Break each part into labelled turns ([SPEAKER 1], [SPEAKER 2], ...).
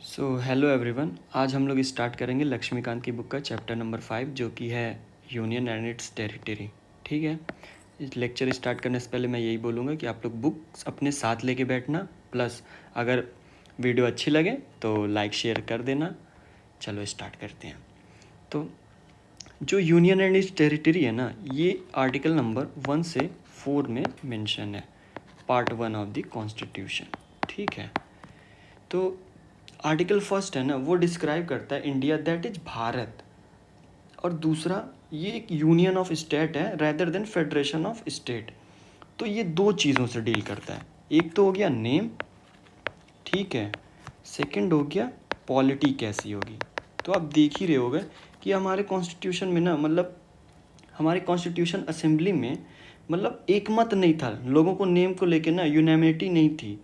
[SPEAKER 1] So hello everyone, आज हम लोग स्टार्ट करेंगे लक्ष्मीकांत की बुक का चैप्टर नंबर 5 जो कि है यूनियन एंड इट्स टेरिटरी। ठीक है, इस लेक्चर स्टार्ट करने से पहले मैं यही बोलूँगा कि आप लोग बुक्स अपने साथ लेके बैठना, प्लस अगर वीडियो अच्छी लगे तो लाइक शेयर कर देना। चलो स्टार्ट करते हैं। तो जो यूनियन एंड इट्स टेरिटरी है ना, ये आर्टिकल नंबर 1 से 4 में मेंशन है, पार्ट 1 ऑफ द कॉन्स्टिट्यूशन। ठीक है, तो आर्टिकल फर्स्ट है ना, वो डिस्क्राइब करता है इंडिया दैट इज भारत, और दूसरा ये एक यूनियन ऑफ स्टेट है rather than federation of state. तो ये दो चीज़ों से डील करता है। एक तो हो गया नेम, ठीक है, सेकंड हो गया पॉलिटी कैसी होगी। तो आप देख ही रहे होगे कि हमारे कॉन्स्टिट्यूशन में ना, मतलब हमारे कॉन्स्टिट्यूशन असेंबली में मतलब एक मत नहीं था, लोगों को नेम को लेके ना यूनानिमिटी नहीं थी।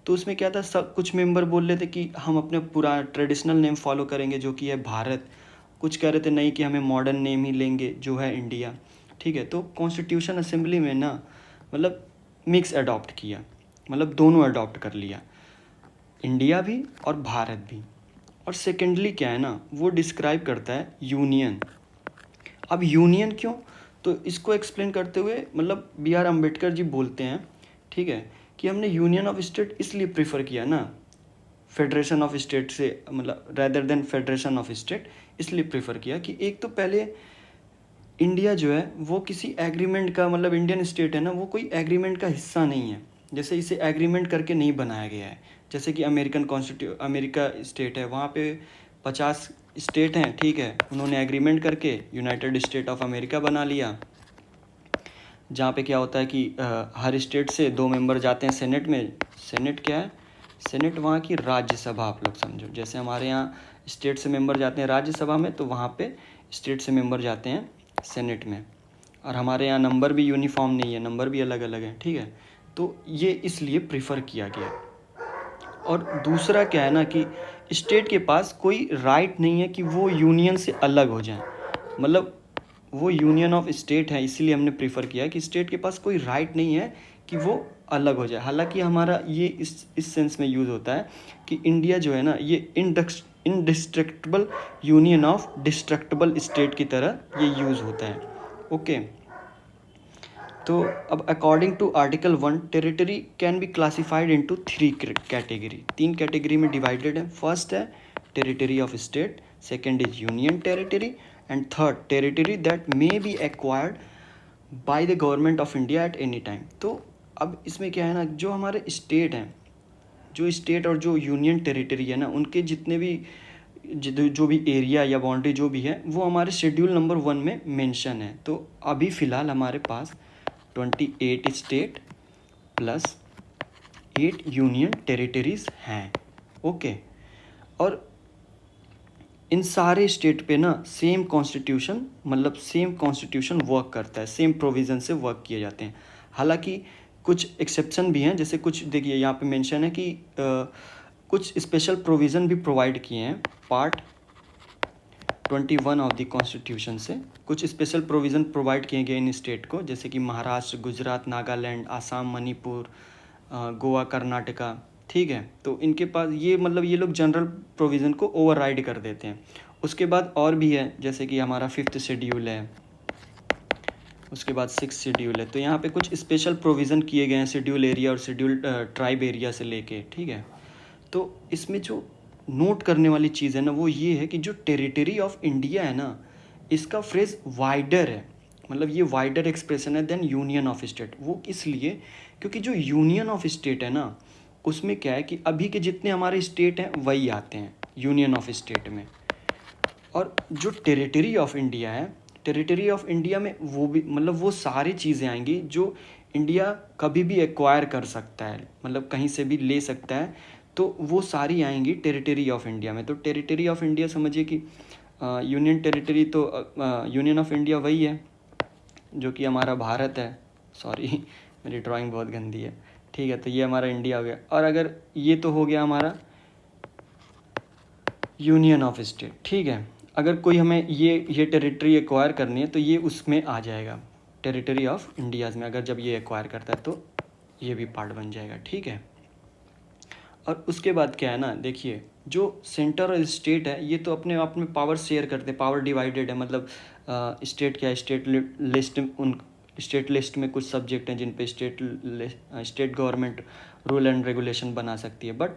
[SPEAKER 1] तो उसमें क्या था, सब कुछ मेंबर बोल रहे थे कि हम अपने पूरा ट्रेडिशनल नेम फॉलो करेंगे जो कि है भारत, कुछ कह रहे थे नहीं कि हमें मॉडर्न नेम ही लेंगे जो है इंडिया। ठीक है, तो कॉन्स्टिट्यूशन असेंबली में ना मतलब मिक्स अडॉप्ट किया, मतलब दोनों अडॉप्ट कर लिया, इंडिया भी और भारत भी। और सेकेंडली क्या है ना, वो डिस्क्राइब करता है यूनियन। अब यूनियन क्यों, तो इसको एक्सप्लेन करते हुए मतलब बी आर अम्बेडकर जी बोलते हैं, ठीक है, कि हमने यूनियन ऑफ स्टेट इसलिए प्रीफर किया ना फेडरेशन ऑफ स्टेट से, मतलब rather than federation of state, इसलिए प्रीफर किया कि एक तो पहले इंडिया जो है वो किसी एग्रीमेंट का, मतलब इंडियन स्टेट है ना, वो कोई एग्रीमेंट का हिस्सा नहीं है। जैसे इसे एग्रीमेंट करके नहीं बनाया गया है। जैसे कि अमेरिका स्टेट है, वहाँ पे 50 स्टेट हैं, ठीक है, उन्होंने एग्रीमेंट करके यूनाइटेड स्टेट ऑफ अमेरिका बना लिया, जहाँ पे क्या होता है कि हर स्टेट से 2 मेंबर जाते हैं सेनेट में। सेनेट क्या है, सेनेट वहाँ की राज्यसभा, आप लोग समझो। जैसे हमारे यहाँ स्टेट से मेंबर जाते हैं राज्यसभा में, तो वहाँ पे स्टेट से मेंबर जाते हैं सेनेट में। और हमारे यहाँ नंबर भी यूनिफॉर्म नहीं है, नंबर भी अलग अलग है, ठीक है। तो ये इसलिए प्रीफर किया गया। और दूसरा क्या है ना कि स्टेट के पास कोई राइट नहीं है कि वो यूनियन से अलग हो जाए, मतलब वो यूनियन ऑफ स्टेट है, इसीलिए हमने प्रीफर किया कि स्टेट के पास कोई राइट नहीं है कि वो अलग हो जाए। हालांकि हमारा ये इस सेंस में यूज़ होता है कि इंडिया जो है ना, ये indestructible union of destructible state की तरह ये यूज़ होता है। ओके, तो अब according to article 1, territory can be classified into 3 category, 3 category में डिवाइडेड है। फर्स्ट है territory of state, second is union territory, and third territory that may be acquired by the government of India at any time. तो अब इसमें क्या है ना, जो हमारे स्टेट हैं, जो स्टेट और जो यूनियन टेरिटरी है ना, उनके जितने भी जो भी एरिया या बाउंड्री जो भी है, वो हमारे शेड्यूल नंबर 1 में मेंशन है। तो अभी फ़िलहाल हमारे पास 28 स्टेट प्लस 8 यूनियन टेरिटरीज़ हैं। ओके, और इन सारे स्टेट पे ना सेम कॉन्स्टिट्यूशन, मतलब सेम कॉन्स्टिट्यूशन वर्क करता है, सेम प्रोविज़न से वर्क किए जाते हैं। हालांकि कुछ एक्सेप्शन भी हैं, जैसे कुछ देखिए यहाँ पे मेंशन है कि कुछ स्पेशल प्रोविज़न भी प्रोवाइड किए हैं पार्ट 21 ऑफ द कॉन्स्टिट्यूशन से। कुछ स्पेशल प्रोविज़न प्रोवाइड किए गए इन स्टेट को, जैसे कि महाराष्ट्र, गुजरात, नागालैंड, आसाम, मणिपुर, गोवा, कर्नाटका, ठीक है। तो इनके पास ये, मतलब ये लोग जनरल प्रोविज़न को ओवरराइड कर देते हैं। उसके बाद और भी है, जैसे कि हमारा 5th शेड्यूल है, उसके बाद 6th शेड्यूल है। तो यहाँ पे कुछ स्पेशल प्रोविज़न किए गए हैं शेड्यूल एरिया और शेड्यूल ट्राइब एरिया से लेके, ठीक है। तो इसमें जो नोट करने वाली चीज़ है ना, वो ये है कि जो टेरिटरी ऑफ इंडिया है ना, इसका फ्रेज वाइडर है, मतलब ये वाइडर एक्सप्रेशन है देन यूनियन ऑफ स्टेट। वो इसलिए क्योंकि जो यूनियन ऑफ स्टेट है ना, उसमें क्या है कि अभी के जितने हमारे स्टेट हैं वही आते हैं यूनियन ऑफ स्टेट में। और जो टेरिटरी ऑफ इंडिया है, टेरिटरी ऑफ इंडिया में वो भी, मतलब वो सारी चीज़ें आएंगी जो इंडिया कभी भी एक्वायर कर सकता है, मतलब कहीं से भी ले सकता है, तो वो सारी आएंगी टेरिटरी ऑफ इंडिया में। तो टेरिटरी ऑफ इंडिया समझिए कि यूनियन टेरिटरी, तो यूनियन ऑफ इंडिया वही है जो कि हमारा भारत है। सॉरी मेरी ड्राइंग बहुत गंदी है, ठीक है। तो ये हमारा इंडिया हो गया, और अगर ये तो हो गया हमारा यूनियन ऑफ स्टेट, ठीक है। अगर कोई हमें ये टेरिटरी एक्वायर करनी है तो ये उसमें आ जाएगा टेरिटरी ऑफ इंडियाज़ में। अगर जब ये एक्वायर करता है तो ये भी पार्ट बन जाएगा, ठीक है। और उसके बाद क्या है ना, देखिए जो सेंटर और स्टेट है ये तो अपने आप में पावर शेयर करते हैं, पावर डिवाइडेड है। मतलब स्टेट क्या है, स्टेट लिस्ट में कुछ सब्जेक्ट हैं जिन पे state government rule and regulation बना सकती है। बट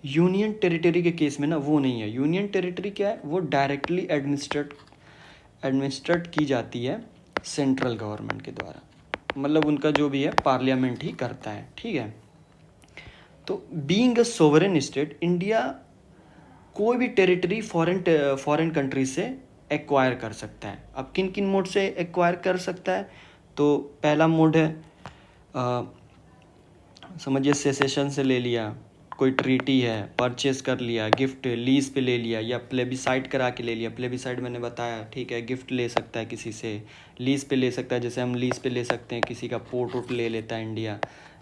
[SPEAKER 1] यूनियन टेरिटरी के केस में ना वो नहीं है। यूनियन टेरिटरी क्या है, वो डायरेक्टली एडमिनिस्ट्रेट की जाती है सेंट्रल गवर्नमेंट के द्वारा। मतलब उनका जो भी है पार्लियामेंट ही करता है, ठीक है। तो being a sovereign state, India कोई भी टेरिटरी फॉरेन कंट्री से एक्वायर कर सकता है। अब किन किन मोड से एक्वायर कर सकता है, तो पहला मोड है समझिए सेसेशन से ले लिया, कोई ट्रीटी है, परचेस कर लिया, गिफ्ट लीज पे ले लिया, या प्लेबिसाइड करा के ले लिया। प्लेबिसाइड मैंने बताया, ठीक है, गिफ्ट ले सकता है किसी से, लीज पे ले सकता है, जैसे हम लीज पे ले सकते हैं, किसी का पोर्ट वोट ले लेता है इंडिया,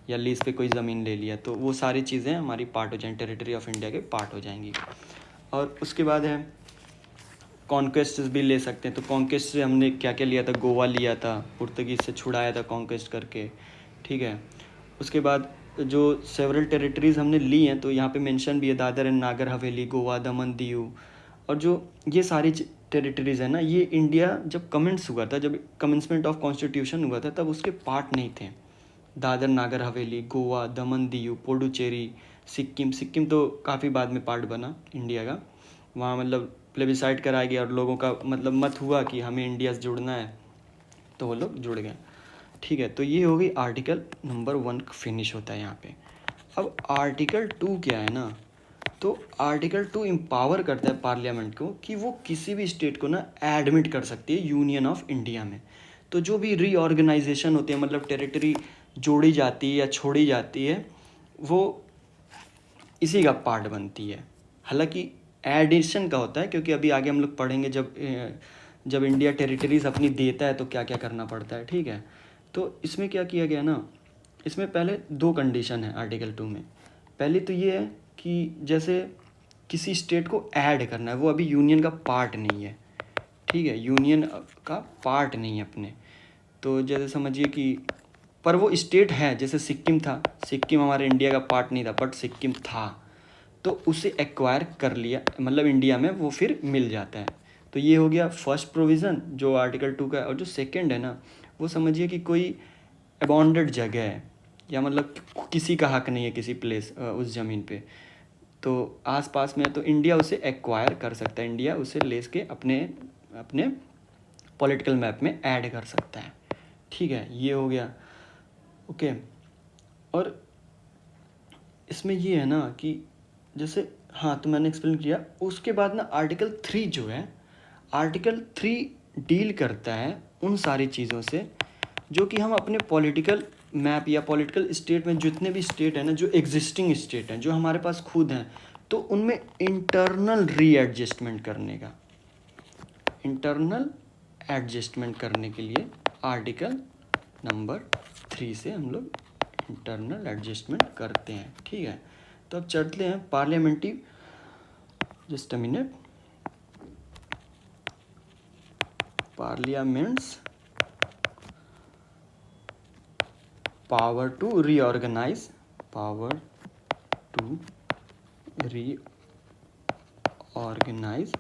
[SPEAKER 1] या लीज पे कोई ज़मीन ले लिया, तो वो सारी चीज़ें हमारी पार्ट हो जाएंगी, टेरिटरी ऑफ इंडिया के पार्ट हो जाएंगी। और उसके बाद है कॉन्क्वेस्ट भी ले सकते हैं। तो कॉन्क्वेस्ट से हमने क्या क्या लिया था, गोवा लिया था, पुर्तगीज से छुड़ाया था कॉन्क्वेस्ट करके, ठीक है। उसके बाद जो सेवरल टेरिटरीज़ हमने ली हैं, तो यहाँ पे मेंशन भी है दादर एंड नागर हवेली, गोवा, दमन, दीव। और जो ये सारी टेरिटरीज़ है ना, ये इंडिया जब कमेंस हुआ था, जब कमेंसमेंट ऑफ कॉन्स्टिट्यूशन हुआ था, तब उसके पार्ट नहीं थे। दादर नागर हवेली, गोवा, दमन, दीव, पुडुचेरी, सिक्किम तो काफ़ी बाद में पार्ट बना इंडिया का। वहाँ मतलब प्लेबिसाइड कराया गया और लोगों का मतलब मत हुआ कि हमें इंडिया से जुड़ना है, तो वो लोग जुड़ गए, ठीक है। तो ये हो गई आर्टिकल नंबर 1 फिनिश होता है यहाँ पे। अब आर्टिकल 2 क्या है ना, तो आर्टिकल 2 एम्पावर करता है पार्लियामेंट को कि वो किसी भी स्टेट को ना एडमिट कर सकती है यूनियन ऑफ इंडिया में। तो जो भी रीऑर्गेनाइजेशन होती है, मतलब टेरिटरी जोड़ी जाती है या छोड़ी जाती है, वो इसी का पार्ट बनती है। हालांकि एडिशन का होता है, क्योंकि अभी आगे हम लोग पढ़ेंगे जब इंडिया टेरिटरीज अपनी देता है तो क्या क्या करना पड़ता है, ठीक है। तो इसमें क्या किया गया ना, इसमें पहले 2 कंडीशन है आर्टिकल 2 में। पहली तो ये है कि जैसे किसी स्टेट को ऐड करना है, वो अभी यूनियन का पार्ट नहीं है, ठीक है, यूनियन का पार्ट नहीं है अपने। तो जैसे समझिए कि पर वो स्टेट है, जैसे सिक्किम था, सिक्किम हमारे इंडिया का पार्ट नहीं था, बट सिक्किम था, तो उसे एक्वायर कर लिया, मतलब इंडिया में वो फिर मिल जाता है। तो ये हो गया फर्स्ट प्रोविज़न जो आर्टिकल 2 का है। और जो सेकंड है ना, वो समझिए कि कोई अबॉन्डेड जगह है, या मतलब किसी का हक नहीं है किसी प्लेस उस ज़मीन पे, तो आसपास में, तो इंडिया उसे एक्वायर कर सकता है, इंडिया उसे ले के अपने अपने पॉलिटिकल मैप में ऐड कर सकता है, ठीक है। ये हो गया, ओके। और इसमें ये है ना कि जैसे, हाँ, तो मैंने एक्सप्लेन किया। उसके बाद ना आर्टिकल 3 जो है, आर्टिकल 3 डील करता है उन सारी चीज़ों से जो कि हम अपने पॉलिटिकल मैप या पॉलिटिकल स्टेट में, जितने भी स्टेट हैं ना, जो एग्जिस्टिंग स्टेट हैं, जो हमारे पास खुद हैं, तो उनमें इंटरनल रीएडजस्टमेंट करने का, इंटरनल एडजस्टमेंट करने के लिए आर्टिकल नंबर 3 से हम लोग इंटरनल एडजस्टमेंट करते हैं, ठीक है। तो अब चलते हैं parliamentary, just a minute, parliament's power to reorganise, power to reorganise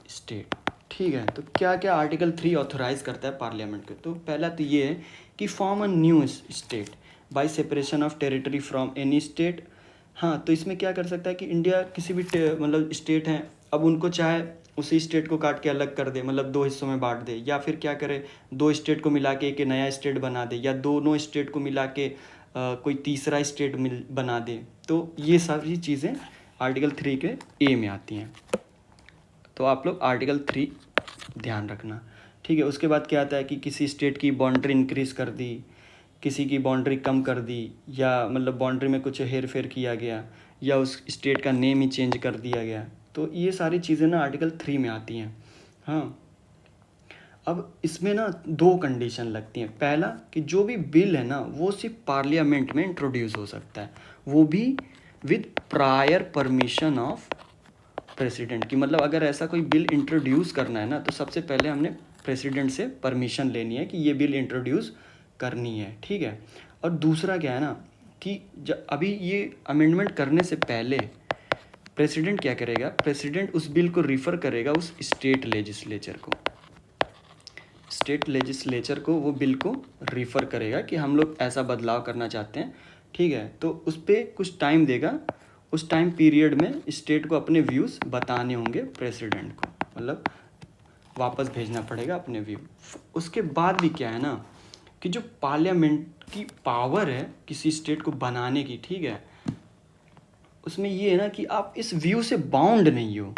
[SPEAKER 1] state, ठीक है। तो क्या क्या आर्टिकल 3 ऑथोराइज करता है पार्लियामेंट को, तो पहला तो ये है कि form a new state by separation of territory from any state. हाँ, तो इसमें क्या कर सकता है कि इंडिया किसी भी मतलब स्टेट हैं, अब उनको चाहे उसी स्टेट को काट के अलग कर दे, मतलब 2 हिस्सों में बांट दे, या फिर क्या करे, 2 स्टेट को मिला के एक नया स्टेट बना दे, या दोनों स्टेट को मिला के कोई तीसरा स्टेट बना दे। तो ये सारी चीज़ें आर्टिकल 3 के ए में आती हैं। तो आप लोग आर्टिकल 3 ध्यान रखना, ठीक है। उसके बाद क्या आता है कि किसी स्टेट की बाउंड्री इंक्रीज़ कर दी, किसी की बाउंड्री कम कर दी, या मतलब बाउंड्री में कुछ हेर फेर किया गया, या उस स्टेट का नेम ही चेंज कर दिया गया, तो ये सारी चीज़ें ना आर्टिकल 3 में आती हैं। हाँ, अब इसमें ना 2 कंडीशन लगती हैं। पहला कि जो भी बिल है ना, वो सिर्फ पार्लियामेंट में इंट्रोड्यूस हो सकता है, वो भी with prior permission of president की। मतलब अगर ऐसा कोई बिल इंट्रोड्यूस करना है ना, तो सबसे पहले हमने प्रेसिडेंट से परमिशन लेनी है कि ये बिल इंट्रोड्यूस करनी है, ठीक है। और दूसरा क्या है ना कि अभी ये अमेंडमेंट करने से पहले प्रेसिडेंट क्या करेगा, प्रेसिडेंट उस बिल को रिफ़र करेगा उस स्टेट लेजिस्लेचर को, स्टेट लेजिस्लेचर को वो बिल को रिफ़र करेगा कि हम लोग ऐसा बदलाव करना चाहते हैं, ठीक है। तो उस पर कुछ टाइम देगा, उस टाइम पीरियड में स्टेट को अपने व्यूज़ बताने होंगे प्रेसिडेंट को, मतलब वापस भेजना पड़ेगा अपने व्यू। उसके बाद भी क्या है ना कि जो पार्लियामेंट की पावर है किसी स्टेट को बनाने की, ठीक है, उसमें ये है ना कि आप इस व्यू से बाउंड नहीं हो,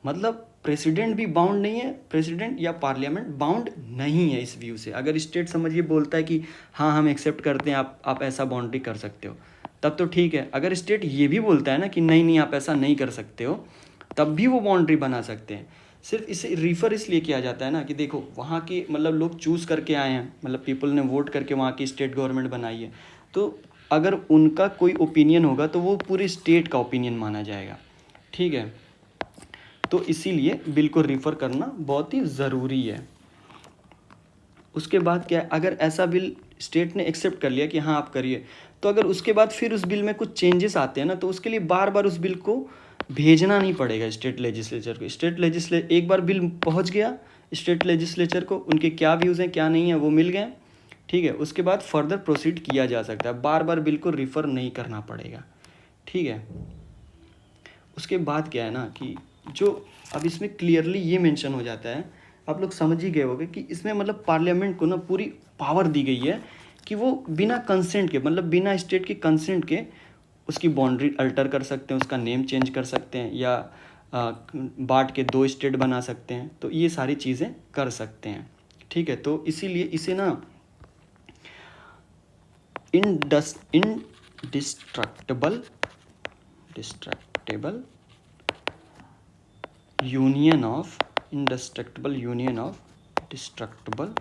[SPEAKER 1] मतलब प्रेसिडेंट भी बाउंड नहीं है, प्रेसिडेंट या पार्लियामेंट बाउंड नहीं है इस व्यू से। अगर स्टेट समझिए बोलता है कि हाँ हम एक्सेप्ट करते हैं, आप ऐसा बाउंड्री कर सकते हो, तब तो ठीक है। अगर स्टेट ये भी बोलता है ना कि नहीं नहीं आप ऐसा नहीं कर सकते हो, तब भी वो बाउंड्री बना सकते हैं। सिर्फ इसे रिफ़र इसलिए किया जाता है ना कि देखो वहाँ के मतलब लोग चूज़ करके आए हैं, मतलब पीपल ने वोट करके वहाँ की स्टेट गवर्नमेंट बनाई है, तो अगर उनका कोई ओपिनियन होगा तो वो पूरी स्टेट का ओपिनियन माना जाएगा, ठीक है। तो इसीलिए बिल को रिफ़र करना बहुत ही ज़रूरी है। उसके बाद क्या है, अगर ऐसा बिल स्टेट ने एक्सेप्ट कर लिया कि हाँ आप करिए, तो अगर उसके बाद फिर उस बिल में कुछ चेंजेस आते हैं ना, तो उसके लिए बार बार उस बिल को भेजना नहीं पड़ेगा स्टेट लेजिस्लेचर को। एक बार बिल पहुंच गया स्टेट लेजिस्लेचर को, उनके क्या व्यूज़ हैं क्या नहीं है वो मिल गए, ठीक है। उसके बाद फर्दर प्रोसीड किया जा सकता है, बार बार बिल को रिफ़र नहीं करना पड़ेगा, ठीक है। उसके बाद क्या है ना कि जो अब इसमें क्लियरली ये मेंशन हो जाता है, आप लोग समझ ही गए होंगे कि इसमें मतलब पार्लियामेंट को ना पूरी पावर दी गई है कि वो बिना कंसेंट के, मतलब बिना स्टेट के कंसेंट के उसकी बाउंड्री अल्टर कर सकते हैं, उसका नेम चेंज कर सकते हैं, या बांट के 2 स्टेट बना सकते हैं, तो ये सारी चीज़ें कर सकते हैं, ठीक है। तो इसीलिए इसे ना indestructible union of destructible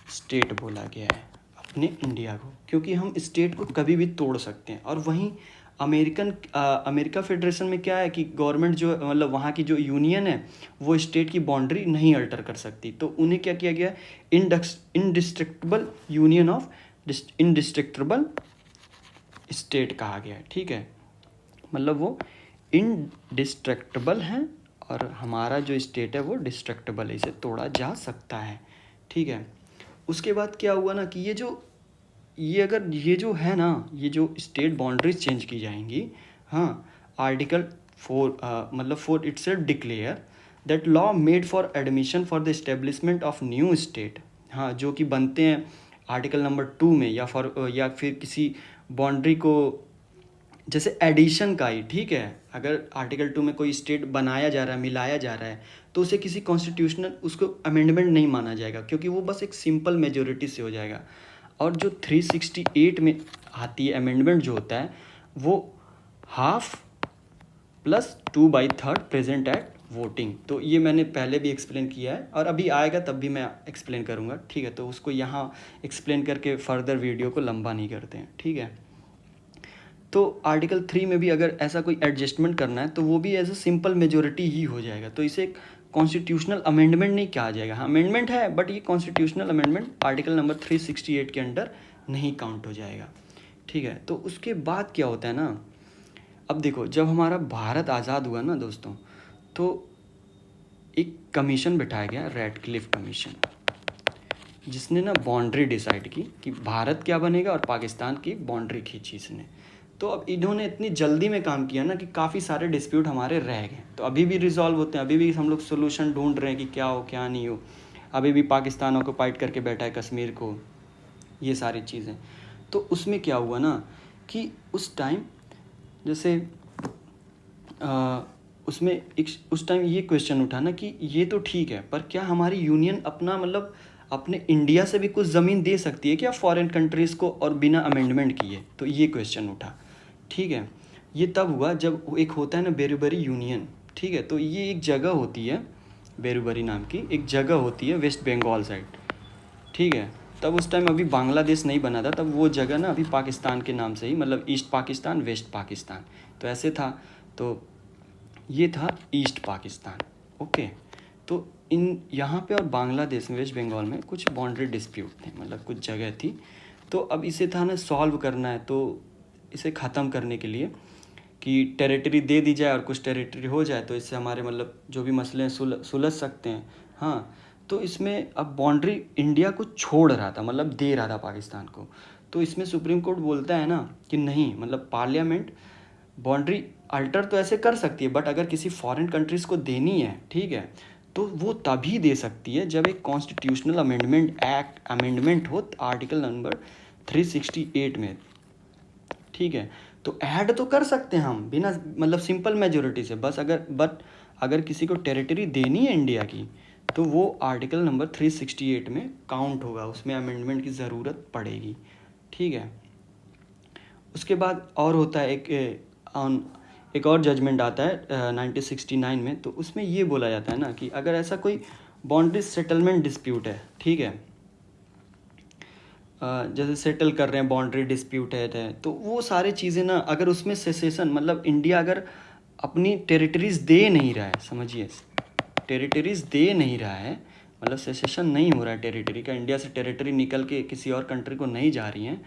[SPEAKER 1] state बोला गया है अपने इंडिया को, क्योंकि हम स्टेट को कभी भी तोड़ सकते हैं। और वहीं अमेरिका फेडरेशन में क्या है कि गवर्नमेंट जो मतलब वहाँ की जो यूनियन है वो स्टेट की बाउंड्री नहीं अल्टर कर सकती, तो उन्हें क्या किया गया, indestructible union of indestructible state कहा गया है, ठीक है। मतलब वो इनडिस्ट्रक्टेबल है और हमारा जो स्टेट है वो डिस्ट्रक्टेबल है, इसे तोड़ा जा सकता है, ठीक है। उसके बाद क्या हुआ ना कि ये जो है ना, ये जो स्टेट बाउंड्रीज चेंज की जाएंगी, हाँ, आर्टिकल 4 मतलब 4 itself declare that law made for admission for the establishment of new state, हाँ, जो कि बनते हैं आर्टिकल नंबर 2 में, या फिर किसी बाउंड्री को जैसे एडिशन का ही, ठीक है। अगर आर्टिकल 2 में कोई स्टेट बनाया जा रहा है, मिलाया जा रहा है, तो उसे किसी कॉन्स्टिट्यूशनल उसको अमेंडमेंट नहीं माना जाएगा, क्योंकि वो बस एक सिंपल मेजोरिटी से हो जाएगा। और जो 368 में आती है अमेंडमेंट जो होता है वो 1/2 + 2/3 प्रेजेंट एट वोटिंग, तो ये मैंने पहले भी एक्सप्लेन किया है और अभी आएगा तब भी मैं एक्सप्लेन करूँगा, ठीक है। तो उसको यहाँ एक्सप्लेन करके फर्दर वीडियो को लंबा नहीं करते हैं, ठीक है। तो आर्टिकल 3 में भी अगर ऐसा कोई एडजस्टमेंट करना है तो वो भी एज अ सिंपल मेजोरिटी ही हो जाएगा, तो इसे कॉन्स्टिट्यूशनल अमेंडमेंट नहीं कहा जाएगा। हाँ, अमेंडमेंट है बट ये कॉन्स्टिट्यूशनल अमेंडमेंट आर्टिकल नंबर 368 के अंडर नहीं काउंट हो जाएगा, ठीक है। तो उसके बाद क्या होता है ना, अब देखो जब हमारा भारत आज़ाद हुआ ना दोस्तों, तो एक कमीशन बिठाया गया, रेडक्लिफ कमीशन, जिसने ना बाउंड्री डिसाइड की कि भारत क्या बनेगा और पाकिस्तान की बाउंड्री खींची इसने। तो अब इन्होंने इतनी जल्दी में काम किया ना कि काफ़ी सारे डिस्प्यूट हमारे रह गए, तो अभी भी रिजॉल्व होते हैं, अभी भी हम लोग सोल्यूशन ढूंढ रहे हैं कि क्या हो क्या नहीं हो। अभी भी पाकिस्तान ऑक्युपाइड करके बैठा है कश्मीर को, ये सारी चीज़ें। तो उसमें क्या हुआ ना कि उस टाइम जैसे उसमें उस टाइम ये क्वेश्चन उठा ना कि ये तो ठीक है, पर क्या हमारी यूनियन अपना मतलब अपने इंडिया से भी कुछ ज़मीन दे सकती है क्या फॉरेन कंट्रीज़ को, और बिना अमेंडमेंट किए, तो ये क्वेश्चन उठा, ठीक है। ये तब हुआ जब एक होता है ना बेरुबरी यूनियन, ठीक है। तो ये एक जगह होती है, बेरुबरी नाम की एक जगह होती है वेस्ट बंगाल साइड, ठीक है। तब उस टाइम अभी बांग्लादेश नहीं बना था, तब वो जगह ना अभी पाकिस्तान के नाम से ही, मतलब ईस्ट पाकिस्तान वेस्ट पाकिस्तान, तो ऐसे था। तो ये था ईस्ट पाकिस्तान, ओके। तो इन यहाँ पे और बांग्लादेश में वेस्ट बंगाल में कुछ बाउंड्री डिस्प्यूट थे, मतलब कुछ जगह थी। तो अब इसे था ना सॉल्व करना है, तो इसे ख़त्म करने के लिए कि टेरिटरी दे दी जाए और कुछ टेरिटरी हो जाए, तो इससे हमारे मतलब जो भी मसले हैं सुलझ सकते हैं। हाँ, तो इसमें अब बाउंड्री इंडिया को छोड़ रहा था, मतलब दे रहा था पाकिस्तान को। तो इसमें सुप्रीम कोर्ट बोलता है ना कि नहीं, मतलब पार्लियामेंट बाउंड्री अल्टर तो ऐसे कर सकती है, बट अगर किसी फॉरेन कंट्रीज़ को देनी है, ठीक है, तो वो तभी दे सकती है जब एक कॉन्स्टिट्यूशनल अमेंडमेंट हो आर्टिकल नंबर 368 में, ठीक है। तो ऐड तो कर सकते हैं हम बिना मतलब सिंपल मेजोरिटी से, बट अगर किसी को टेरिटरी देनी है इंडिया की, तो वो आर्टिकल नंबर 368 में काउंट होगा, उसमें अमेंडमेंट की ज़रूरत पड़ेगी, ठीक है। उसके बाद और होता है एक और जजमेंट आता है 1969 में, तो उसमें ये बोला जाता है ना कि अगर ऐसा कोई बाउंड्री सेटलमेंट डिस्प्यूट है, ठीक है, जैसे सेटल कर रहे हैं बाउंड्री डिस्प्यूट है, तो वो सारी चीज़ें ना, अगर उसमें सेसेशन मतलब इंडिया अगर अपनी टेरिटरीज दे नहीं रहा है, समझिए, टेरिटरीज दे नहीं रहा है, मतलब सेसेशन नहीं हो रहा है टेरिटरी का, इंडिया से टेरिटरी निकल के किसी और कंट्री को नहीं जा रही हैं,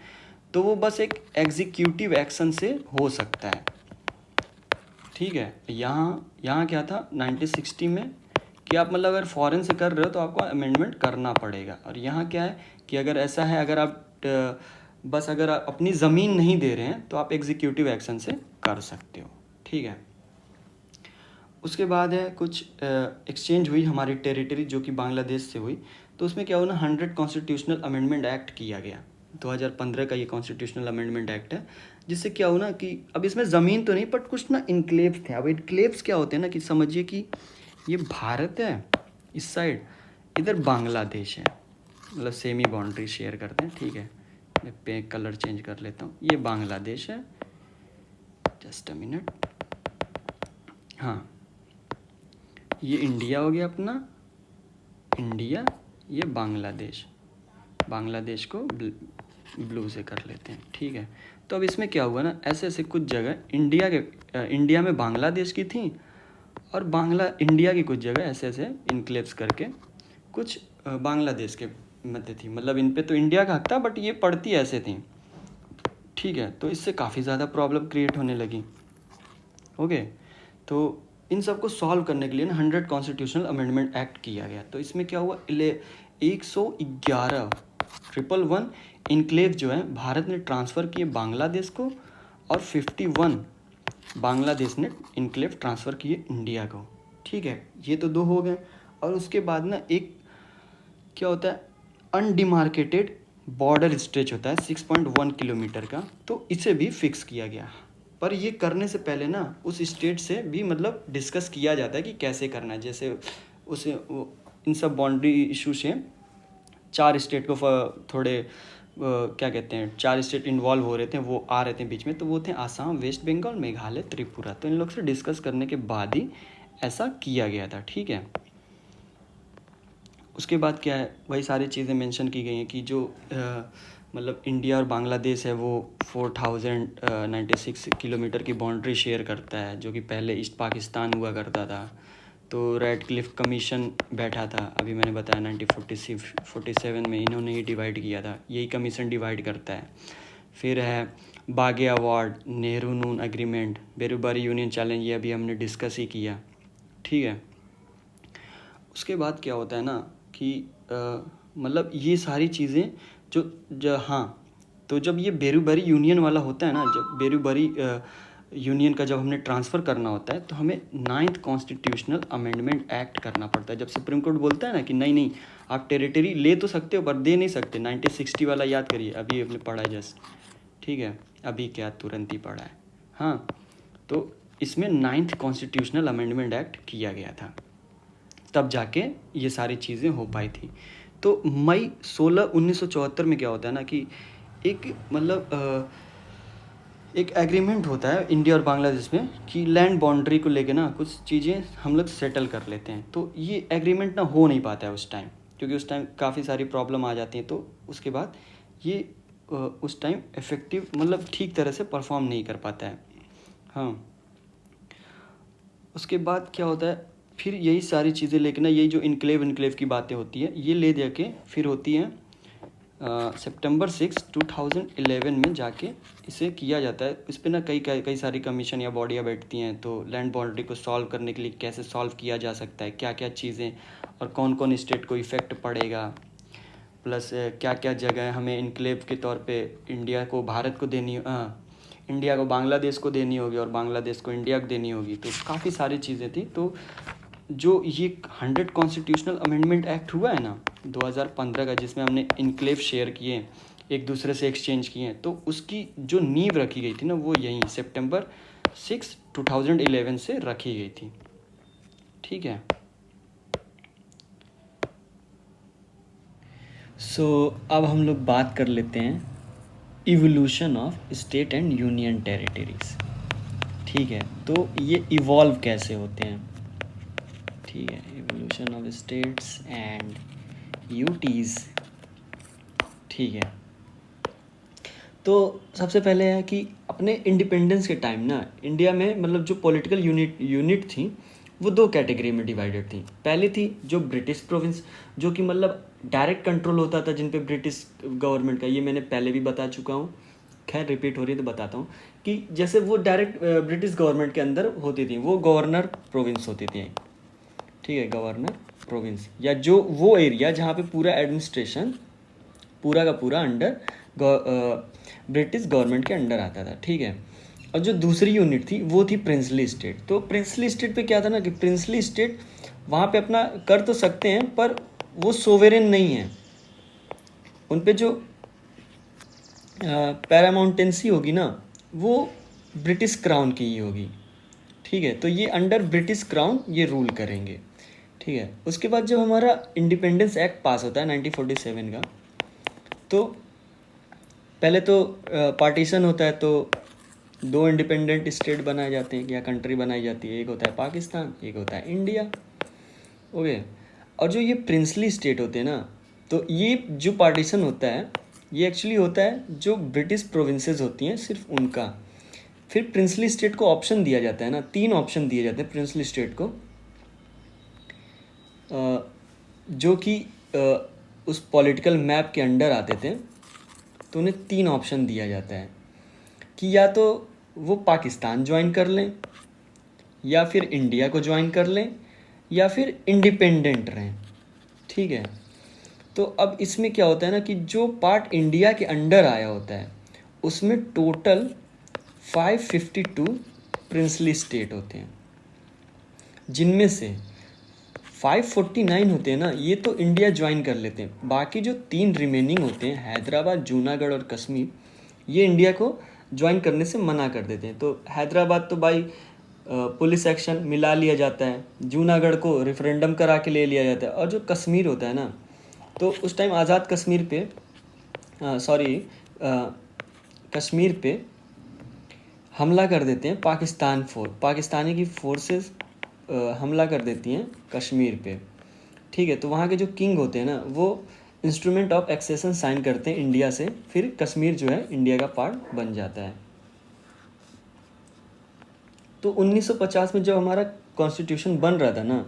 [SPEAKER 1] तो वो बस एक एग्जीक्यूटिव एक्शन से हो सकता है, ठीक है। यहाँ क्या था 1960 में कि आप मतलब अगर फॉरेन से कर रहे हो तो आपको अमेंडमेंट करना पड़ेगा, और यहाँ क्या है कि अगर ऐसा है, अगर आप अगर आप अपनी ज़मीन नहीं दे रहे हैं तो आप एग्जीक्यूटिव एक्शन से कर सकते हो, ठीक है। उसके बाद है कुछ एक्सचेंज हुई हमारी टेरिटरी जो कि बांग्लादेश से हुई, तो उसमें क्या हुआ ना, 100 कॉन्स्टिट्यूशनल अमेंडमेंट एक्ट किया गया, 2015 का ये कॉन्स्टिट्यूशनल अमेंडमेंट एक्ट है, जिससे क्या हुआ ना कि अब इसमें ज़मीन तो नहीं, बट कुछ ना इनक्लेव्स थे। अब इनक्लेव्स क्या होते हैं ना कि समझिए कि ये भारत है इस साइड, इधर बांग्लादेश है, मतलब सेमी बाउंड्री शेयर करते हैं, ठीक है। मैं पे कलर चेंज कर लेता हूँ, ये बांग्लादेश है, जस्ट अ मिनट, हाँ, ये इंडिया हो गया अपना, इंडिया, ये बांग्लादेश को ब्लू से कर लेते हैं, ठीक है। तो अब इसमें क्या हुआ ना, ऐसे ऐसे कुछ जगह इंडिया में बांग्लादेश की थी, और इंडिया की कुछ जगह ऐसे ऐसे इनक्लेव्स करके कुछ बांग्लादेश के मध्य थी, मतलब इन पे तो इंडिया का हक था, बट ये पड़ती ऐसे थी, ठीक है। तो इससे काफ़ी ज़्यादा प्रॉब्लम क्रिएट होने लगी, ओके। तो इन सब को सॉल्व करने के लिए ना 100 कॉन्स्टिट्यूशनल अमेंडमेंट एक्ट किया गया। तो इसमें क्या हुआ, 111 इनक्लेव जो है भारत ने ट्रांसफ़र किए बांग्लादेश को, और 51 बांग्लादेश ने इनक्लेव ट्रांसफ़र किए इंडिया को, ठीक है। ये तो दो हो गए। और उसके बाद ना एक क्या होता है, अनडिमार्केटेड बॉर्डर स्ट्रेच होता है 6.1 किलोमीटर का, तो इसे भी फिक्स किया गया। पर ये करने से पहले ना उस स्टेट से भी मतलब डिस्कस किया जाता है कि कैसे करना है, जैसे इन सब बाउंड्री इशू से 4 स्टेट को थोड़े क्या कहते हैं, 4 स्टेट इन्वॉल्व हो रहे थे, वो आ रहे थे बीच में, तो वो थे आसाम, वेस्ट बंगाल, मेघालय, त्रिपुरा। तो इन लोग से डिस्कस करने के बाद ही ऐसा किया गया था, ठीक है। उसके बाद क्या है, वही सारी चीज़ें मेंशन की गई हैं कि जो मतलब इंडिया और बांग्लादेश है वो 4096 किलोमीटर की बाउंड्री शेयर करता है, जो कि पहले ईस्ट पाकिस्तान हुआ करता था। तो रेड क्लिफ कमीशन बैठा था, अभी मैंने बताया 1947 में इन्होंने ही डिवाइड किया था, यही कमीशन डिवाइड करता है। फिर है बागे अवार्ड, नेहरू नून एग्रीमेंट, बेरूबारी यूनियन चैलेंज, ये अभी हमने डिस्कस ही किया, ठीक है। उसके बाद क्या होता है ना कि मतलब ये सारी चीज़ें हाँ, तो जब ये बेरूबारी यूनियन वाला होता है ना, जब बेरूबारी यूनियन का जब हमने ट्रांसफ़र करना होता है, तो हमें 9th कॉन्स्टिट्यूशनल अमेंडमेंट एक्ट करना पड़ता है। जब सुप्रीम कोर्ट बोलता है ना कि नहीं आप टेरिटरी ले तो सकते हो पर दे नहीं सकते, 1960 वाला याद करिए, अभी हमने पढ़ा है जस्ट, ठीक है, अभी क्या तुरंत ही पढ़ा है, हाँ। तो इसमें 9th कॉन्स्टिट्यूशनल अमेंडमेंट एक्ट किया गया था, तब जाके ये सारी चीज़ें हो पाई थी। तो मई 16 1974 में क्या होता है ना कि एक मतलब एक एग्रीमेंट होता है इंडिया और बांग्लादेश में कि लैंड बाउंड्री को लेके ना कुछ चीज़ें हम लोग सेटल कर लेते हैं। तो ये एग्रीमेंट ना हो नहीं पाता है उस टाइम, क्योंकि उस टाइम काफ़ी सारी प्रॉब्लम आ जाती हैं। तो उसके बाद ये उस टाइम इफ़ेक्टिव मतलब ठीक तरह से परफॉर्म नहीं कर पाता है, हाँ। उसके बाद क्या होता है, फिर यही सारी चीज़ें लेके ना, यही जो इनक्लेव की बातें होती है ये ले दे के फिर होती हैं सितंबर 6 2011 में जाके इसे किया जाता है। इस पे ना कई सारी कमीशन या बॉडियाँ बैठती हैं, तो लैंड बाउंड्री को सॉल्व करने के लिए कैसे सॉल्व किया जा सकता है, क्या क्या चीज़ें और कौन कौन स्टेट को इफ़ेक्ट पड़ेगा, प्लस क्या क्या जगह हमें इनक्लेव के तौर पे इंडिया को भारत को देनी, इंडिया को बांग्लादेश को देनी होगी और बांग्लादेश को इंडिया को देनी होगी। तो काफ़ी सारी चीज़ें थी। तो जो ये 100 कॉन्स्टिट्यूशनल अमेंडमेंट एक्ट हुआ है ना 2015 का, जिसमें हमने इनक्लेव शेयर किए, एक दूसरे से एक्सचेंज किए, तो उसकी जो नींव रखी गई थी ना वो यहीं सितंबर 6 2011 से रखी गई थी। ठीक है। अब हम लोग बात कर लेते हैं evolution of state and union territories. ठीक है, तो ये इवॉल्व कैसे होते हैं। ठीक है, evolution of states and UTs. ठीक है, तो सबसे पहले है कि अपने इंडिपेंडेंस के टाइम ना इंडिया में मतलब जो पॉलिटिकल यूनिट थी वो दो कैटेगरी में डिवाइडेड थी। पहले थी जो ब्रिटिश प्रोविंस, जो कि मतलब डायरेक्ट कंट्रोल होता था जिन पे ब्रिटिश गवर्नमेंट का, ये मैंने पहले भी बता चुका हूँ, खैर रिपीट हो रही है तो बताता हूँ कि जैसे वो डायरेक्ट ब्रिटिश गवर्नमेंट के अंदर होती थी, वो गवर्नर प्रोविंस होती थी। ठीक है, गवर्नर प्रोविंस, या जो वो एरिया जहाँ पे पूरा एडमिनिस्ट्रेशन पूरा का पूरा अंडर ब्रिटिश गवर्नमेंट के अंडर आता था। ठीक है, और जो दूसरी यूनिट थी वो थी प्रिंसली स्टेट। तो प्रिंसली स्टेट पे क्या था ना कि प्रिंसली स्टेट वहाँ पे अपना कर तो सकते हैं पर वो सोवेरेन नहीं है, उन पे जो पैरामाउंटेंसी होगी ना वो ब्रिटिश क्राउन की ही होगी। ठीक है, तो ये अंडर ब्रिटिश क्राउन ये रूल करेंगे। ठीक है, उसके बाद जब हमारा इंडिपेंडेंस एक्ट पास होता है 1947 का, तो पहले तो पार्टीशन होता है, तो दो इंडिपेंडेंट स्टेट बनाए जाते हैं या कंट्री बनाई जाती है, एक होता है पाकिस्तान, एक होता है इंडिया। ओके, और जो ये प्रिंसली स्टेट होते हैं ना, तो ये जो पार्टीशन होता है ये एक्चुअली होता है जो ब्रिटिश प्रोविंसेस होती हैं सिर्फ उनका। फिर प्रिंसली स्टेट को ऑप्शन दिया जाता है ना, 3 ऑप्शन दिए जाते हैं प्रिंसली स्टेट को, जो कि उस पॉलिटिकल मैप के अंडर आते थे। तो उन्हें 3 ऑप्शन दिया जाता है कि या तो वो पाकिस्तान ज्वाइन कर लें, या फिर इंडिया को ज्वाइन कर लें, या फिर इंडिपेंडेंट रहें। ठीक है, तो अब इसमें क्या होता है ना कि जो पार्ट इंडिया के अंडर आया होता है उसमें टोटल 552 प्रिंसली स्टेट होते हैं, जिनमें से 549 होते हैं ना ये तो इंडिया ज्वाइन कर लेते हैं। बाकी जो 3 रिमेनिंग होते हैं हैदराबाद, जूनागढ़ और कश्मीर, ये इंडिया को ज्वाइन करने से मना कर देते हैं। तो हैदराबाद तो भाई पुलिस एक्शन मिला लिया जाता है, जूनागढ़ को रेफरेंडम करा के ले लिया जाता है, और जो कश्मीर होता है ना तो उस टाइम आज़ाद कश्मीर पे कश्मीर पे हमला कर देते हैं पाकिस्तानी की फोर्सेस हमला कर देती हैं कश्मीर पे। ठीक है, तो वहाँ के जो किंग होते हैं ना वो इंस्ट्रूमेंट ऑफ एक्सेशन साइन करते हैं इंडिया से, फिर कश्मीर जो है इंडिया का पार्ट बन जाता है। तो 1950 में जब हमारा कॉन्स्टिट्यूशन बन रहा था ना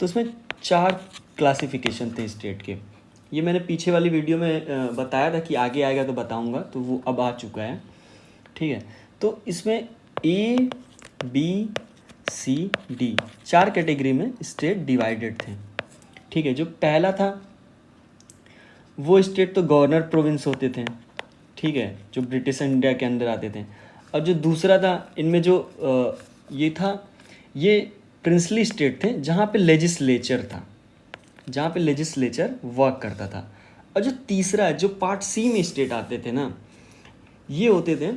[SPEAKER 1] तो उसमें 4 क्लासिफिकेशन थे स्टेट के। ये मैंने पीछे वाली वीडियो में बताया था कि आगे आएगा तो बताऊंगा, तो वो अब आ चुका है। ठीक है, तो इसमें A, B, C, D 4 category में स्टेट डिवाइडेड थे। ठीक है, जो पहला था वो स्टेट तो गवर्नर प्रोविंस होते थे। ठीक है, जो ब्रिटिश इंडिया के अंदर आते थे। और जो दूसरा था इनमें जो ये था ये प्रिंसली स्टेट थे जहाँ पे लेजिस्लेचर था, जहाँ पे लेजिस्लेचर वर्क करता था। और जो तीसरा जो पार्ट सी में स्टेट आते थे ना ये होते थे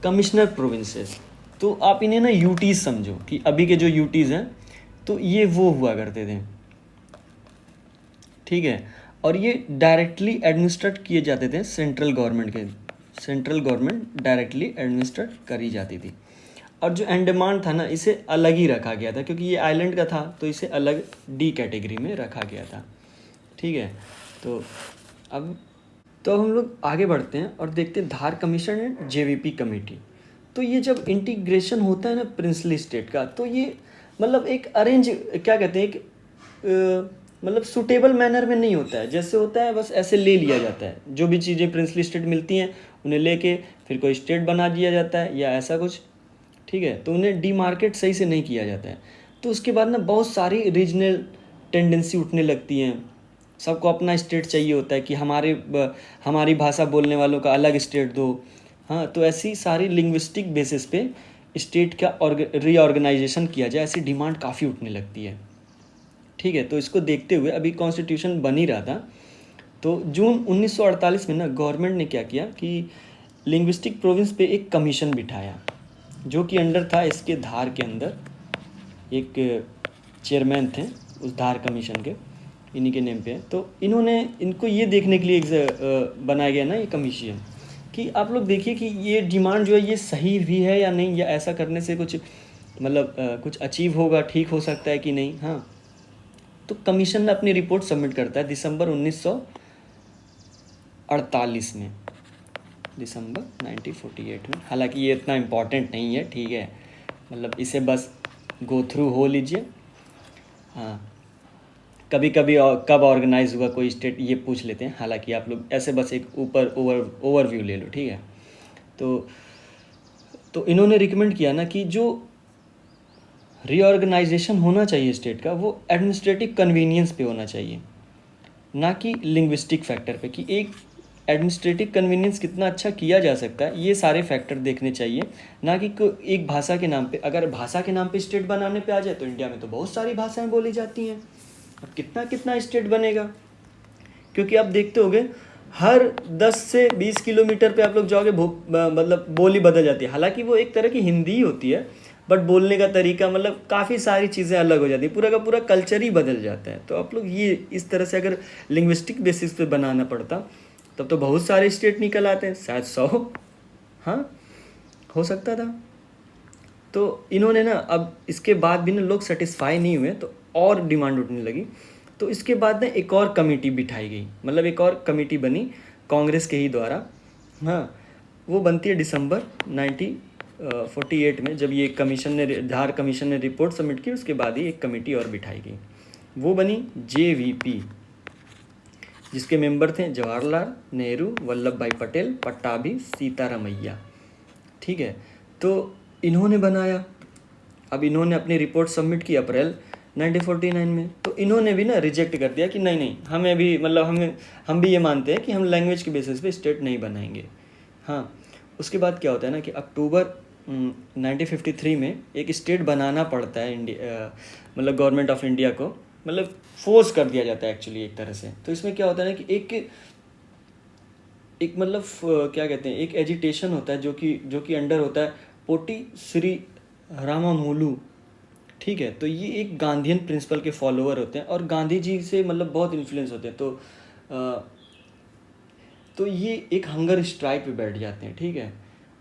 [SPEAKER 1] कमिश्नर प्रोविंसेस। तो आप इन्हें ना यूटीज समझो कि अभी के जो यूटीज हैं तो ये वो हुआ करते थे। ठीक है, और ये डायरेक्टली एडमिनिस्ट्रेट किए जाते थे सेंट्रल गवर्नमेंट के, सेंट्रल गवर्नमेंट डायरेक्टली एडमिनिस्ट्रेट करी जाती थी। और जो अंडमान था ना इसे अलग ही रखा गया था क्योंकि ये आइलैंड का था, तो इसे अलग डी कैटेगरी में रखा गया था। ठीक है, तो अब हम लोग आगे बढ़ते हैं और देखते हैं धार कमीशन एंड जेवीपी कमेटी। तो ये जब इंटीग्रेशन होता है ना प्रिंसली स्टेट का, तो ये मतलब एक अरेंज क्या कहते हैं एक मतलब सूटेबल मैनर में नहीं होता है, जैसे होता है बस ऐसे ले लिया जाता है, जो भी चीज़ें प्रिंसली स्टेट मिलती हैं उन्हें लेके फिर कोई स्टेट बना दिया जाता है या ऐसा कुछ, ठीक है। तो उन्हें डीमार्केट सही से नहीं किया जाता है। तो उसके बाद ना बहुत सारी रीजनल टेंडेंसी उठने लगती हैं, सबको अपना स्टेट चाहिए होता है कि हमारी भाषा बोलने वालों का अलग स्टेट दो। हाँ, तो ऐसी सारी लिंग्विस्टिक बेसिस पे स्टेट का रीऑर्गेनाइजेशन किया जाए, ऐसी डिमांड काफ़ी उठने लगती है, ठीक है। तो इसको देखते हुए अभी कॉन्स्टिट्यूशन बन ही रहा था, तो जून 1948 में ना गवर्नमेंट ने क्या किया कि लिंग्विस्टिक प्रोविंस पे एक कमीशन बिठाया, जो कि अंडर था इसके धार के अंदर एक चेयरमैन थे उस धार कमीशन के, इन्हीं के नेम पे है। तो इनको ये देखने के लिए बनाया गया ना ये कमीशन, कि आप लोग देखिए कि ये डिमांड जो है ये सही भी है या नहीं, या ऐसा करने से कुछ मतलब कुछ अचीव होगा, ठीक हो सकता है कि नहीं। हाँ, तो कमीशन ने अपनी रिपोर्ट सबमिट करता है दिसंबर 1948 में, दिसंबर 1948 में। हालांकि ये इतना इम्पॉर्टेंट नहीं है, ठीक है, मतलब इसे बस गो थ्रू हो लीजिए। हाँ, कभी कभी कब ऑर्गेनाइज हुआ कोई स्टेट ये पूछ लेते हैं, हालांकि आप लोग ऐसे बस एक ऊपर ओवरव्यू ले लो, ठीक है। तो इन्होंने रिकमेंड किया ना कि जो रीऑर्गेनाइजेशन होना चाहिए स्टेट का, वो एडमिनिस्ट्रेटिव कन्वीनियंस पे होना चाहिए, ना कि लिंग्विस्टिक फैक्टर पे, कि एक एडमिनिस्ट्रेटिव कन्वीनियंस कितना अच्छा किया जा सकता है, ये सारे फैक्टर देखने चाहिए, ना कि एक भाषा के नाम पे। अगर भाषा के नाम पे स्टेट बनाने पे आ जाए तो इंडिया में तो बहुत सारी भाषाएं बोली जाती हैं, अब कितना कितना स्टेट बनेगा। क्योंकि आप देखते होंगे हर 10 से 20 किलोमीटर पे आप लोग जाओगे मतलब बोली बदल जाती है। हालांकि वो एक तरह की हिंदी ही होती है, बट बोलने का तरीका मतलब काफ़ी सारी चीज़ें अलग हो जाती है, पूरा का पूरा कल्चर ही बदल जाता है। तो आप लोग ये इस तरह से अगर लिंग्विस्टिक बेसिस पे बनाना पड़ता तब तो बहुत सारे स्टेट निकल आते हैं, शायद 100, हाँ, हो सकता था। तो इन्होंने ना अब इसके बाद भी ना लोग सेटिस्फाई नहीं हुए, तो और डिमांड उठने लगी। तो इसके बाद ना एक और कमेटी बिठाई गई, मतलब एक और कमेटी बनी कांग्रेस के ही द्वारा। हाँ, वो बनती है दिसंबर 1948 में, जब ये धार कमीशन ने रिपोर्ट सबमिट की, उसके बाद ही एक कमेटी और बिठाई गई, वो बनी JVP, जिसके मेंबर थे जवाहरलाल नेहरू, वल्लभ भाई पटेल, पट्टाभी, सीतारामैया, ठीक है। तो इन्होंने बनाया, अब इन्होंने अपनी रिपोर्ट सबमिट की अप्रैल 1949 में। तो इन्होंने भी ना रिजेक्ट कर दिया कि नहीं नहीं, हमें भी मतलब हम भी ये मानते हैं कि हम लैंग्वेज के बेसिस पे स्टेट नहीं बनाएंगे। हाँ, उसके बाद क्या होता है ना कि अक्टूबर 1953 में एक स्टेट बनाना पड़ता है इंडिया, मतलब गवर्नमेंट ऑफ इंडिया को, मतलब फोर्स कर दिया जाता है एक्चुअली एक तरह से। तो इसमें क्या होता है ना कि एक मतलब क्या कहते हैं, एक एजिटेशन होता है जो कि अंडर होता है पोटी श्री रामामोलू, ठीक है। तो ये एक गांधीयन प्रिंसिपल के फॉलोअर होते हैं और गांधी जी से मतलब बहुत इन्फ्लुएंस होते हैं। तो ये एक हंगर स्ट्राइक पे बैठ जाते हैं, ठीक है।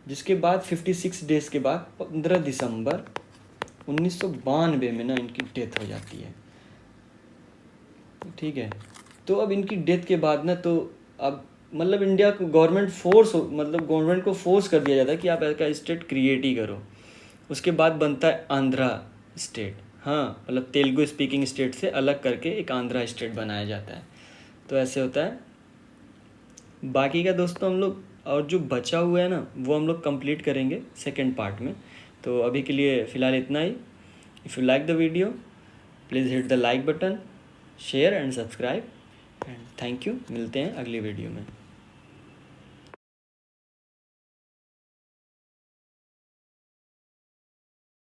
[SPEAKER 1] जिसके बाद 56 डेज के बाद 15 दिसंबर 1992 में ना इनकी डेथ हो जाती है, ठीक है। तो अब इनकी डेथ के बाद ना, तो अब मतलब इंडिया को गवर्नमेंट को फोर्स कर दिया जाता है कि आप ऐसा स्टेट क्रिएट ही करो। उसके बाद बनता है आंध्रा स्टेट, हाँ, मतलब तेलुगु स्पीकिंग स्टेट से अलग करके एक आंध्रा स्टेट बनाया जाता है। तो ऐसे होता है। बाकी का दोस्तों हम लोग और जो बचा हुआ है ना वो हम लोग कंप्लीट करेंगे सेकंड पार्ट में। तो अभी के लिए फ़िलहाल इतना ही। If you like the video please hit the like button, share and subscribe, and thank you. मिलते हैं अगली वीडियो में।